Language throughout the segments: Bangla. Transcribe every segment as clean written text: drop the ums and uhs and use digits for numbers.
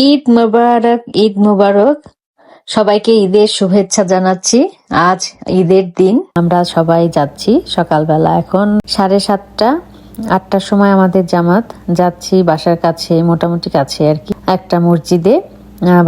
ঈদ মোবারক, ঈদ মোবারক। সবাইকে ঈদের শুভেচ্ছা জানাচ্ছি। আজ ঈদের দিন আমরা সবাই যাচ্ছি সকালবেলা, এখন 7:30, 8টার সময় আমাদের জামাত। যাচ্ছি বাসার কাছে, মোটামুটি কাছে আর কি, একটা মসজিদে।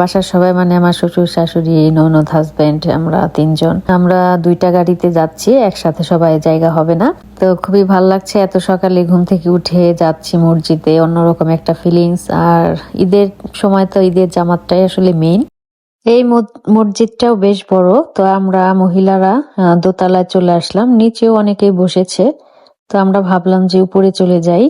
বাসার সবাই মানে আমার শ্বশুর শাশুড়ি ননদ হাজবেন্ড, আমরা 3জন। আমরা 2টা গাড়িতে যাচ্ছি, একসাথে সবাই জায়গা হবে না। তো খুবই ভাল লাগছে, এত সকালে ঘুম থেকে উঠে যাচ্ছি মসজিদে, অন্যরকম একটা ফিলিংস। আর ঈদের সময় তো ঈদের জামাতটাই আসলে মেইন। এই মসজিদটাও বেশ বড়। তো আমরা মহিলারা দোতলায় চলে আসলাম, নিচেও অনেকেই বসেছে। তো আমরা ভাবলাম যে উপরে চলে যাই।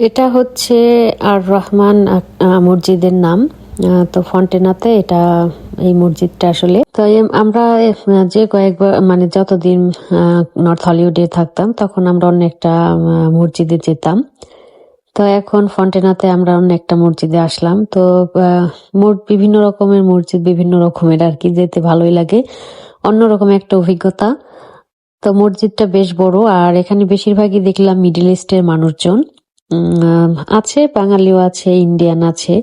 এটা হচ্ছে আর রহমান মসজিদের নাম। তো ফন্টেনাতে এটা, এই মসজিদটা আসলে। তো আমরা যে কয়েকবার মানে যতদিন নর্থ হলিউডে থাকতাম তখন আমরা অন্য একটা মসজিদে যেতাম। তো এখন ফন্টেনাতে আমরা অন্য একটা মসজিদে আসলাম। তো বিভিন্ন রকমের মসজিদ, বিভিন্ন রকমের আর কি, যেতে ভালোই লাগে, অন্যরকম একটা অভিজ্ঞতা। তো মসজিদটা বেশ বড়, আর এখানে বেশিরভাগই দেখলাম মিডল ইস্টের মানুষজন আছে, বাঙালিও আছে, ইন্ডিয়ান আছে,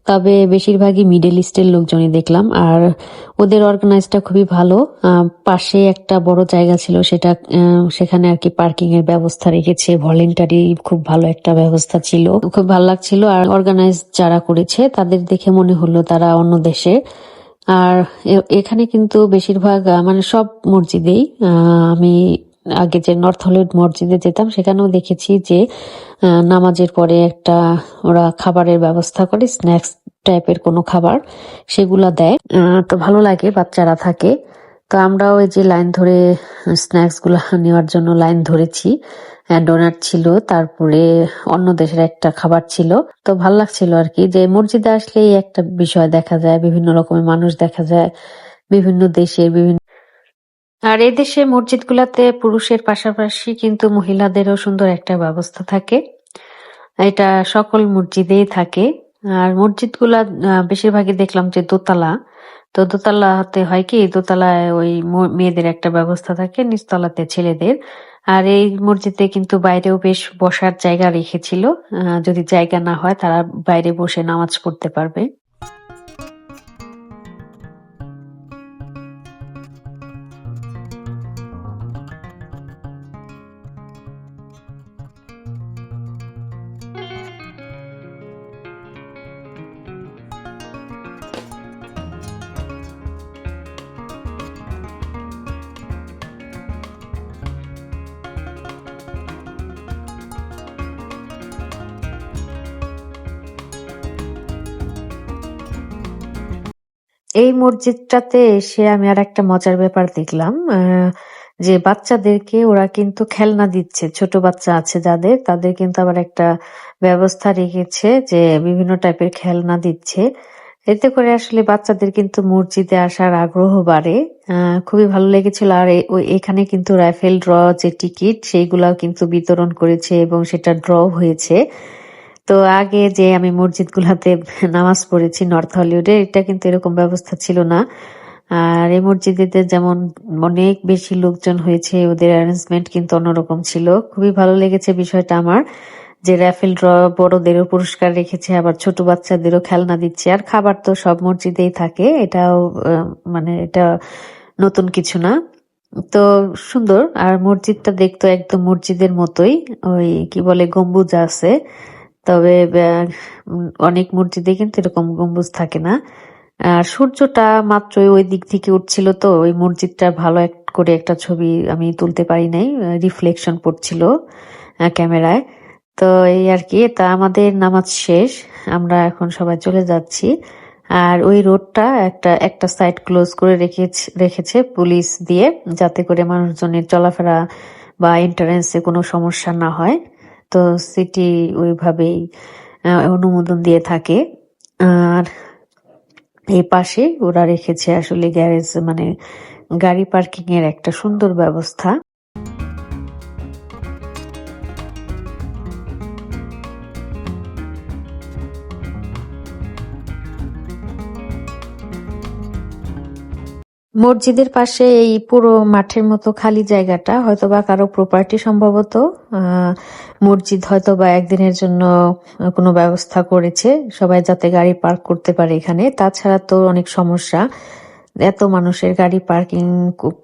তবে বেশিরভাগই মিডল ইস্টের লোকজনই দেখলাম। আর ওদের অর্গানাইজটা খুবই ভালো। পাশে একটা বড় জায়গা ছিল, সেখানে আর কি পার্কিং এর ব্যবস্থা রেখেছে, ভলেন্টারি খুব ভালো একটা ব্যবস্থা ছিল, খুব ভালো লাগছিল। আর অর্গানাইজ যারা করেছে তাদের দেখে মনে হলো তারা অন্য দেশে। আর এখানে কিন্তু বেশিরভাগ মানে সব মসজিদেই, আমি আগে যে নর্থ হলিউড মসজিদে যেতাম সেখানেও দেখেছি যে নামাজের পরে একটা ওরা খাবারের ব্যবস্থা করে, স্ন্যাক্স টাইপের কোনো খাবার সেগুলা দেয়। তো ভালো লাগে, বাচ্চারা থাকে। তো আমরাও এই যে লাইন ধরে স্ন্যাক্স গুলা নেওয়ার জন্য লাইন ধরেছি। ডোনাট ছিল, তারপরে অন্য দেশের একটা খাবার ছিল। তো ভালো লাগছিল আর কি, যে মসজিদে আসলেই একটা বিষয় দেখা যায়, বিভিন্ন রকমের মানুষ দেখা যায়, বিভিন্ন দেশের বিভিন্ন। আর এই দেশে মসজিদ গুলাতে পুরুষের পাশাপাশি কিন্তু মহিলাদেরও সুন্দর একটা ব্যবস্থা থাকে, এটা সকল মসজিদেই থাকে। আর মসজিদ গুলা বেশিরভাগই দেখলাম যে দোতলা। তো দোতলাতে হয় কি, দোতলায় ওই মেয়েদের একটা ব্যবস্থা থাকে, নিচতলাতে ছেলেদের। আর এই মসজিদে কিন্তু বাইরেও বেশ বসার জায়গা রেখেছিল, যদি জায়গা না হয় তারা বাইরে বসে নামাজ পড়তে পারবে। এই মসজিদটাতে এসে আমি আর একটা মজার ব্যাপার দেখলাম, যে বাচ্চাদেরকে ওরা কিন্তু খেলনা দিচ্ছে, ছোট বাচ্চা আছে যাদের, তাদের কিন্তু আবার একটা ব্যবস্থা রেখেছে যে বিভিন্ন টাইপের খেলনা দিচ্ছে। এতে করে আসলে বাচ্চাদের কিন্তু মসজিদে আসার আগ্রহ বাড়ে। খুবই ভালো লেগেছিল। আর এখানে কিন্তু রাইফেল ড্র যে টিকিট সেইগুলাও কিন্তু বিতরণ করেছে এবং সেটা ড্র হয়েছে। তো আগে যে আমি মসজিদ গুলাতে নামাজ পড়েছি নর্থ হলিউডে, এটা কিন্তু এরকম ব্যবস্থা ছিল না। আর এই মসজিদে যেমন অনেক বেশি লোকজন হয়েছে, ওদের অ্যারেঞ্জমেন্ট কিন্তু অন্যরকম ছিল। খুবই ভালো লেগেছে বিষয়টা আমার, যে র্যাফেল ড্র, বড়দেরও পুরস্কার রেখেছে, আবার ছোট বাচ্চাদেরও খেলনা দিচ্ছে। আর খাবার তো সব মসজিদেই থাকে, এটাও মানে এটা নতুন কিছু না। তো সুন্দর। আর মসজিদটা দেখতো একদম মসজিদের মতোই, ওই কি বলে গম্বুজ আছে, তবে অনেক মসজিদে কিন্তু এরকম গম্বুজ থাকে না। আর সূর্যটা মাত্রই ওই দিক থেকে উঠছিল, তো ওই মসজিদটা ভালো করে একটা ছবি আমি তুলতে পারি নাই, রিফ্লেকশন পড়ছিল ক্যামেরায়। তো এই আর কি, তা আমাদের নামাজ শেষ, আমরা এখন সবাই চলে যাচ্ছি। আর ওই রোডটা একটা সাইড ক্লোজ করে রেখেছে পুলিশ দিয়ে, যাতে করে মানুষজনের চলাফেরা বা এন্ট্রান্সে কোনো সমস্যা না হয়। তো সিটি ওইভাবেই অনুমোদন দিয়ে থাকে। আর এই পাশে ওরা রেখেছে আসলে গ্যারেজ, মানে গাড়ি পার্কিং এর একটা সুন্দর ব্যবস্থা। মসজিদের পাশে এই পুরো মাঠের মতো খালি জায়গাটা হয়তোবা কারো প্রপার্টি সম্ভবত। মসজিদ হয়তোবা একদিনের জন্য কোনো ব্যবস্থা করেছে সবাই যাতে গাড়ি পার্ক করতে পারে এখানে। তাছাড়া তো অনেক সমস্যা, এত মানুষের গাড়ি পার্কিং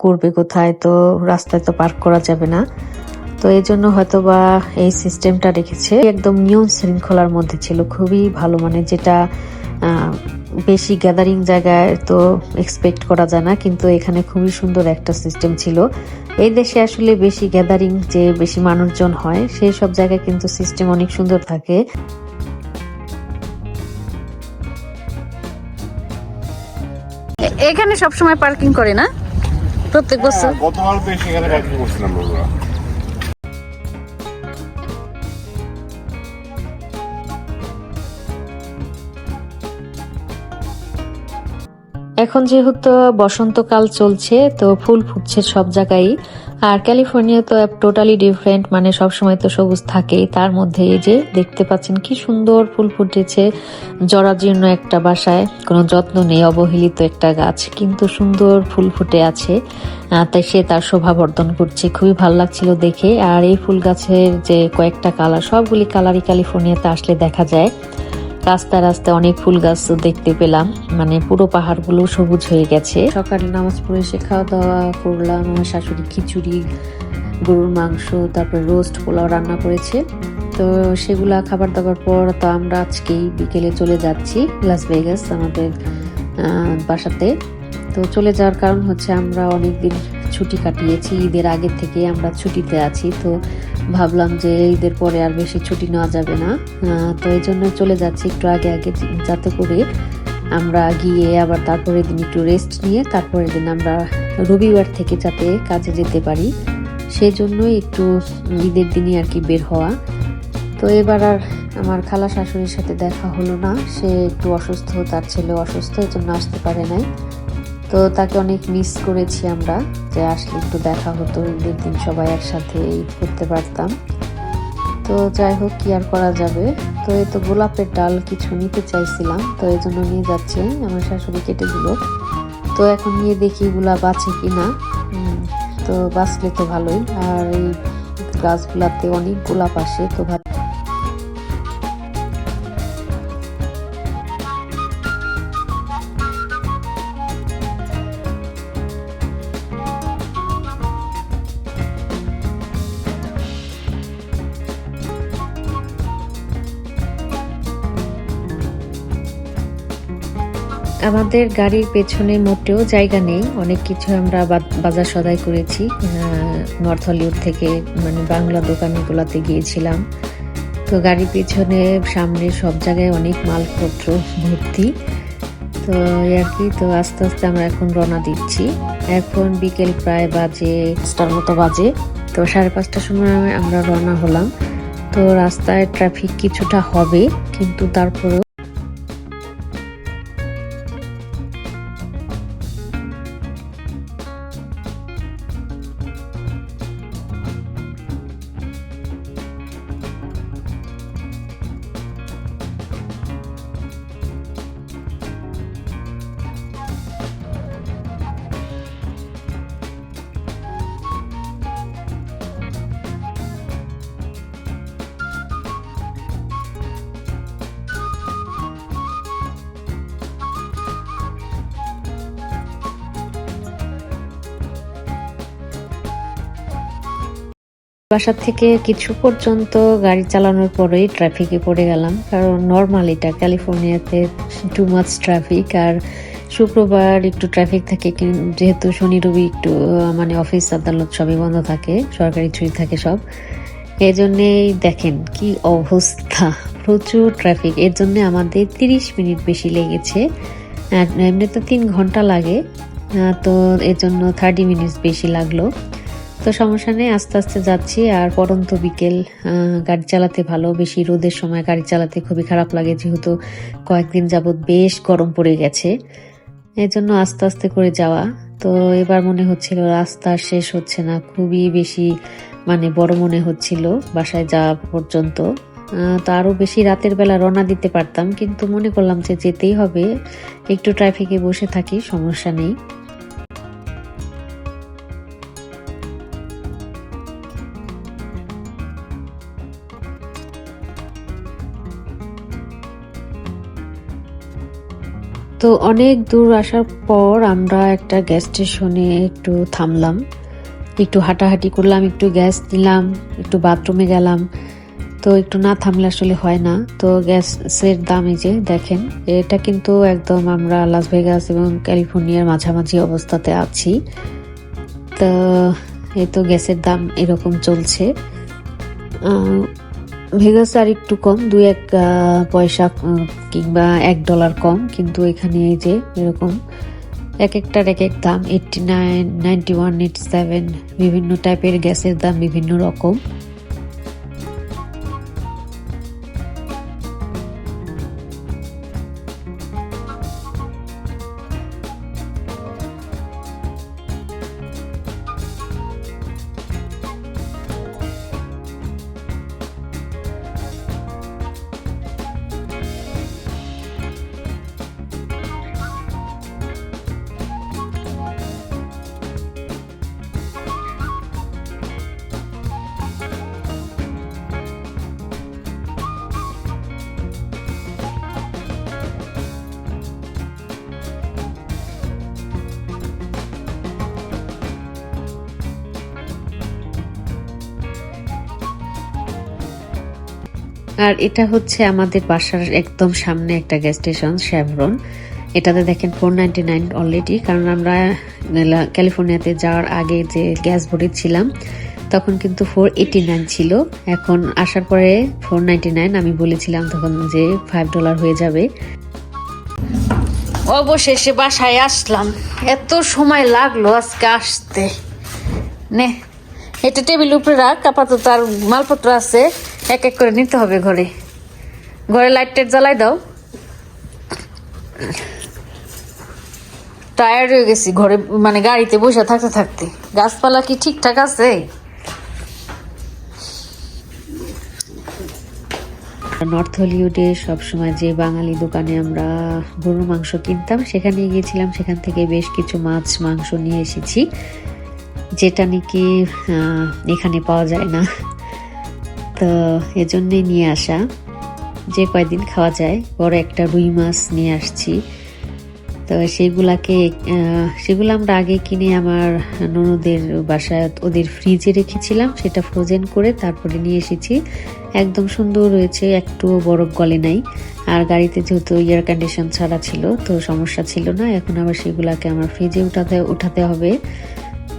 করবে কোথায়, তো রাস্তায় তো পার্ক করা যাবে না। তো এই জন্য হয়তোবা এই সিস্টেমটা রেখেছে। একদম নিয়ম শৃঙ্খলার মধ্যে ছিল, খুবই ভালো। মানে যেটা বেশি গ্যাদারিং জায়গায় তো এক্সপেক্ট করা যায় না, কিন্তু এখানে খুবই সুন্দর একটা সিস্টেম ছিল। এই দেশে আসলে বেশি গ্যাদারিং, যে বেশি মানুষজন হয় সেই সব জায়গায় কিন্তু সিস্টেম অনেক সুন্দর থাকে। এখানে সব সময় পার্কিং করে না প্রত্যেক বছর? গতকাল তো সেখানে পার্কিং করছিলাম আমরা। এখন যেহেতু বসন্তকাল চলছে তো ফুল ফুটছে সব জায়গায়। আর ক্যালিফোর্নিয়া তো টোটালি ডিফারেন্ট, মানে সবসময় তো সবুজ থাকেই। তার মধ্যে এই যে দেখতে পাচ্ছেন কি সুন্দর ফুল ফুটেছে। জরাজীর্ণ একটা বাসায় কোনো যত্ন নেই, অবহেলিত একটা গাছ, কিন্তু সুন্দর ফুল ফুটে আছে। তাই সে তার শোভাবর্ধন করছে, খুবই ভালো লাগছিল দেখে। আর এই ফুল গাছের যে কয়েকটা কালার, সবগুলি কালারই ক্যালিফোর্নিয়াতে আসলে দেখা যায়। রাস্তায় রাস্তায় অনেক ফুল গাছ দেখতে পেলাম, মানে পুরো পাহাড়গুলো সবুজ হয়ে গেছে। সকালে নামাজ পড়ে এসে খাওয়া দাওয়া করলাম। আমার শাশুড়ি খিচুড়ি, গরুর মাংস, তারপর রোস্ট পোলাও রান্না করেছে। তো সেগুলা খাবার দাবার পর তো আমরা আজকেই বিকেলে চলে যাচ্ছি লাস ভেগাস আমাদের বাসাতে। তো চলে যাওয়ার কারণ হচ্ছে আমরা অনেকদিন ছুটি কাটিয়েছি, ঈদের আগের থেকে আমরা ছুটিতে আছি। তো ভাবলাম যে ঈদের পরে আর বেশি ছুটি নেওয়া যাবে না, তো এই জন্য চলে যাচ্ছি একটু আগে আগে, যাতে করে আমরা গিয়ে আবার তারপরের দিন একটু রেস্ট নিয়ে তারপরের দিন আমরা রবিবার থেকে যাতে কাজে যেতে পারি, সেই জন্যই একটু ঈদের দিনই আর কি বের হওয়া। তো এবার আর আমার খালা শাশুড়ির সাথে দেখা হলো না, সে একটু অসুস্থ, তার ছেলে অসুস্থ, এই জন্য আসতে পারে নাই। তো তাকে অনেক মিস করেছি আমরা, যে আসলে একটু দেখা হতো, ঈদের দিন সবাই একসাথে ঈদ করতে পারতাম। তো যাই হোক, কি আর করা যাবে। তো এই তো গোলাপের ডাল কিছু নিতে চাইছিলাম, তো এই জন্য নিয়ে যাচ্ছে, আমার শাশুড়ি কেটে দিল। তো এখন নিয়ে দেখি এগুলা বাঁচে কিনা। তো বাঁচলে তো ভালোই। আর এই গাছগুলাতে অনেক গোলাপ আসে, তো আমাদের গাড়ির পেছনে মোটেও জায়গা নেই, অনেক কিছু আমরা বাজার সদাই করেছি। নর্থ হলিউড থেকে, মানে বাংলা দোকানগুলোতে গিয়েছিলাম। তো গাড়ির পেছনে সামনে সব জায়গায় অনেক মালপত্র ভর্তি। তো আর কি, তো আস্তে আস্তে আমরা এখন রওনা দিচ্ছি। এখন বিকেল প্রায় বাজে 5টার মতো বাজে। তো 5:30টার সময় আমরা রওনা হলাম। তো রাস্তায় ট্রাফিক কিছুটা হবে, কিন্তু তারপরেও বাসা থেকে কিছু পর্যন্ত গাড়ি চালানোর পরেই ট্রাফিকে পড়ে গেলাম, কারণ নর্মাল এটা ক্যালিফোর্নিয়াতে টু মাচ ট্রাফিক। আর শুক্রবার একটু ট্রাফিক থাকে, যেহেতু শনি রবি একটু মানে অফিস আদালত সবই বন্ধ থাকে, সরকারি ছুটি থাকে সব। এই জন্যেই দেখেন কি অবস্থা, প্রচুর ট্রাফিক। এর জন্য আমাদের 30 মিনিট বেশি লেগেছে, এমনিতে 3 ঘন্টা লাগে, তো এর জন্য 30 মিনিট বেশি লাগলো। তো সমস্যা নেই, আস্তে আস্তে যাচ্ছি। আর পরন্ত বিকেল, গাড়ি চালাতে ভালো, বেশি রোদের সময় গাড়ি চালাতে খুবই খারাপ লাগে, যেহেতু কয়েকদিন যাবৎ বেশ গরম পড়ে গেছে, এই জন্য আস্তে আস্তে করে যাওয়া। তো এবার মনে হচ্ছিল রাস্তা শেষ হচ্ছে না, খুবই বেশি মানে বড় মনে হচ্ছিল বাসায় যাওয়া পর্যন্ত। তো আরো বেশি রাতের বেলা রওনা দিতে পারতাম, কিন্তু মনে করলাম যে যেতেই হবে, একটু ট্রাফিকে বসে থাকি, সমস্যা নেই। তো অনেক দূর আসার পর আমরা একটা গ্যাস স্টেশনে একটু থামলাম, একটু হাঁটাহাঁটি করলাম, একটু গ্যাস দিলাম, একটু বাথরুমে গেলাম। তো একটু না থামলে আসলে হয় না। তো গ্যাসের দাম এই যে দেখেন, এটা কিন্তু একদম আমরা লাস ভেগাস এবং ক্যালিফোর্নিয়ার মাঝামাঝি অবস্থাতে আছি। তো এই তো গ্যাসের দাম এরকম চলছে। ভেগাস আর একটু কম, 2-1 পয়সা কিংবা $1 কম, কিন্তু এখানে এই যে এরকম এক একটার এক এক দাম, 89, 91, 87, বিভিন্ন টাইপের গ্যাসের দাম বিভিন্ন রকম। আর এটা হচ্ছে আমাদের বাসার একদম সামনে একটা গ্যাস স্টেশন, শেভরন। এটাতে দেখেন 499 অলরেডি, কারণ আমরা ক্যালিফোর্নিয়াতে যাওয়ার আগে যে গ্যাস ভরেছিলাম তখন কিন্তু 489 ছিল, এখন আসার পরে 499। আমি বলেছিলাম তখন যে $5 হয়ে যাবে। অবশেষে বাসায় আসলাম, এত সময় লাগলো আজকে আসতে। নে এটা টেবিল উপরে রাখ, আপাতত আর মালপত্র আছে এক এক করে নিতে হবে ঘরে। ঘরে লাইট টাইট জ্বালাই দাও, টায়ার্ড হয়ে গেছি ঘরে, মানে গাড়িতে বসে থাকতে থাকতে। গাছপালা কি ঠিকঠাক আছে? নর্থ হলিউডে সবসময় যে বাঙালি দোকানে আমরা গরুর মাংস কিনতাম সেখানে গিয়েছিলাম, সেখান থেকে বেশ কিছু মাছ মাংস নিয়ে এসেছি, যেটা নাকি এখানে পাওয়া যায় না। তো এজন্যই নিয়ে আসা, যে কয়দিন খাওয়া যায়। বড় একটা রুই মাছ নিয়ে আসছি। তো সেগুলো আমরা আগে কিনে আমার ননদের বাসায় ওদের ফ্রিজে রেখেছিলাম, সেটা ফ্রোজেন করে তারপরে নিয়ে এসেছি। একদম সুন্দর রয়েছে, একটু বরফ গলে নাই। আর গাড়িতে যেহেতু এয়ার কন্ডিশন ছাড়া ছিল তো সমস্যা ছিল না। এখন আবার সেগুলাকে আমার ফ্রিজে উঠাতে হবে,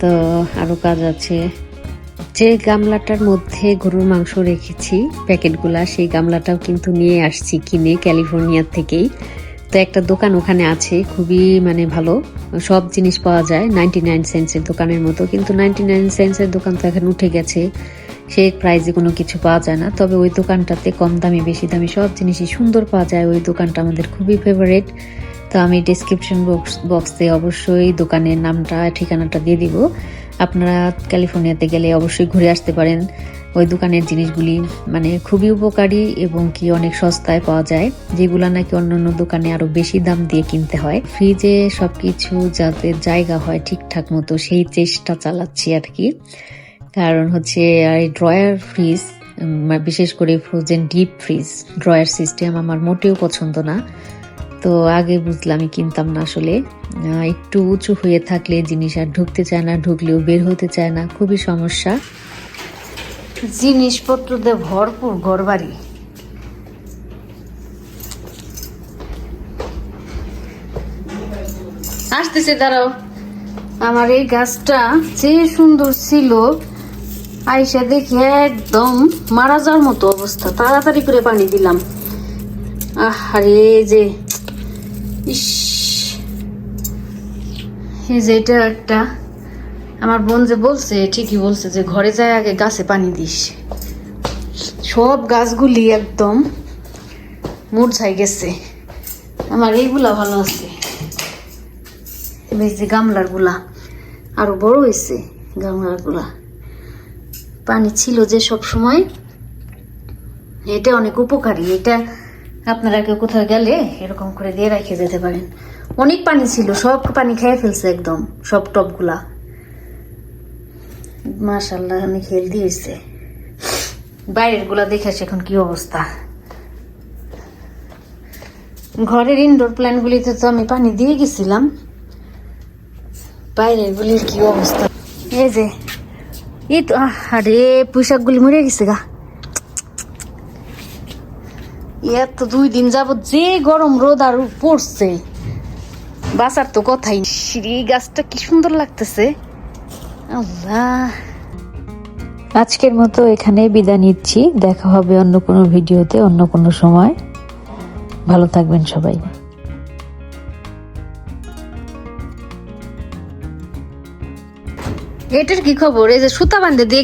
তো আরো কাজ আছে। যে গামলাটার মধ্যে গরুর মাংস রেখেছি প্যাকেটগুলা, সেই গামলাটাও কিন্তু নিয়ে আসছি কিনে ক্যালিফোর্নিয়া থেকেই। তো একটা দোকান ওখানে আছে, খুবই মানে ভালো, সব জিনিস পাওয়া যায় 99 সেন্টসের দোকানের মতো, কিন্তু 99 সেন্টসের দোকান তো এখন উঠে গেছে, সেই প্রাইসে কোনো কিছু পাওয়া যায় না। তবে ওই দোকানটাতে কম দামি বেশি দামি সব জিনিসই সুন্দর পাওয়া যায়। ওই দোকানটা আমাদের খুবই ফেভারিট। তো আমি ডেসক্রিপশন বক্সে অবশ্যই দোকানের নামটা ঠিকানাটা দিয়ে দিব, আপনারা ক্যালিফোর্নিয়াতে গেলে অবশ্যই ঘুরে আসতে পারেন। ওই দোকানের জিনিসগুলি মানে খুবই উপকারী এবং কি অনেক সস্তায় পাওয়া যায়, যেগুলো নাকি অন্যান্য দোকানে আরো বেশি দাম দিয়ে কিনতে হয়। ফ্রিজে সবকিছু যাতে জায়গা হয় ঠিকঠাক মতো সেই চেষ্টা চালাচ্ছি আর কি। কারণ হচ্ছে এই ড্রয়ার ফ্রিজ, বিশেষ করে frozen deep fridge drawer system আমার মোটেও পছন্দ না। তো আগে বুঝলাম, কিনতাম না আসলে। একটু উঁচু হয়ে থাকলে জিনিস আর ঢুকতে চায় না, ঢুকলেও বের হতে চায় না, খুবই সমস্যা। জিনিসপত্র দিয়ে ভরপুর ঘর বাড়ি। আসতেছে, দাঁড়াও। আমার এই গাছটা যে সুন্দর ছিল, আইসা দেখি একদম মারা যাওয়ার মতো অবস্থা। তাড়াতাড়ি করে পানি দিলাম। আরে যে ইস, এই যে এটা একটা, আমার বোন যে বলছে ঠিকই বলছে যে ঘরে যায় আগে গাছে পানি দিস। সব গাছগুলি একদম মূর্ছাই গেছে, আমার এইগুলা ভালো আছে। এই যে গামলার গুলা আরো বড় হয়েছে, গামলার গুলা পানি ছিল যে সব সময়, এটা অনেক উপকারী। এটা আপনারা কেউ কোথাও গেলে এরকম করে দিয়ে রেখে যেতে পারেন। অনেক পানি ছিল, সব পানি খেয়ে ফেলছে একদম, সব টপগুলা। মাশাআল্লাহ অনেক হেলদি হয়েছে। বাইরের গুলা দেখে এখন কি অবস্থা। ঘরের ইনডোর প্ল্যান্ট গুলিতে তো আমি পানি দিয়ে গেছিলাম, বাইরের গুলির কি অবস্থা। এই যে এই তো, আরে পুঁইশাক গুলি মরে গেছে গা। এত 2 দিন যাবত যে গরম রোদ আর পড়ছে, বাঁচার তো কথাই। শ্রী গাছটা কি সুন্দর লাগতেছে, আল্লাহ। আজকের মতো এখানে বিদায় নিচ্ছি, দেখা হবে অন্য কোনো ভিডিওতে অন্য কোনো সময়। ভালো থাকবেন সবাই। এটার কি খবর? এই যে সুতা বান্ধে দিয়ে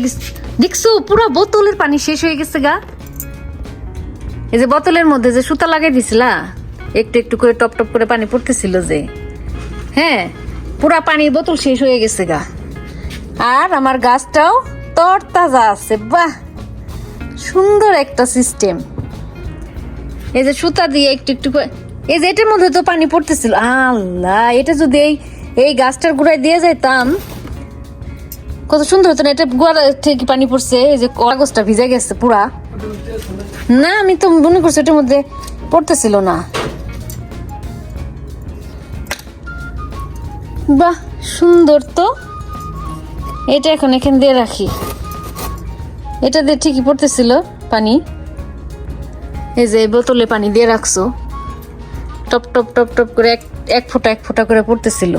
দেখছো পুরো বোতলের পানি শেষ হয়ে গেছে গা। এই যে বোতলের মধ্যে যে সুতা লাগাই দিছিলা, একটু একটু করে টপ টপ করে পানি পড়তেছিল যে, হ্যাঁ পুরা পানির বোতল শেষ হয়ে গেছে গা। আর আমার গাছটাও তরতাজা আছে, বাহ সুন্দর একটা সিস্টেম। এই যে সুতা দিয়ে একটু একটু করে, এই যে এটার মধ্যে তো পানি পড়তেছিল, আল্লাহ এটা যদি এই গাছটার গোড়ায় দিয়ে যাইতাম কত সুন্দর হতো না। এটা গোড়া থেকে পানি পড়ছে, এই যে কাগজটা ভিজে গেছে পুরা। না আমি তো মনে করছি এটার মধ্যে পড়তেছিল না। বাহ সুন্দর তো। এটা এখন এখান দিয়ে রাখি, এটা দিয়ে ঠিকই পড়তেছিল পানি। এই যে বোতলে পানি দিয়ে রাখছো, টপ টপ টপ টপ করে এক ফোঁটা এক ফোঁটা করে পড়তেছিল।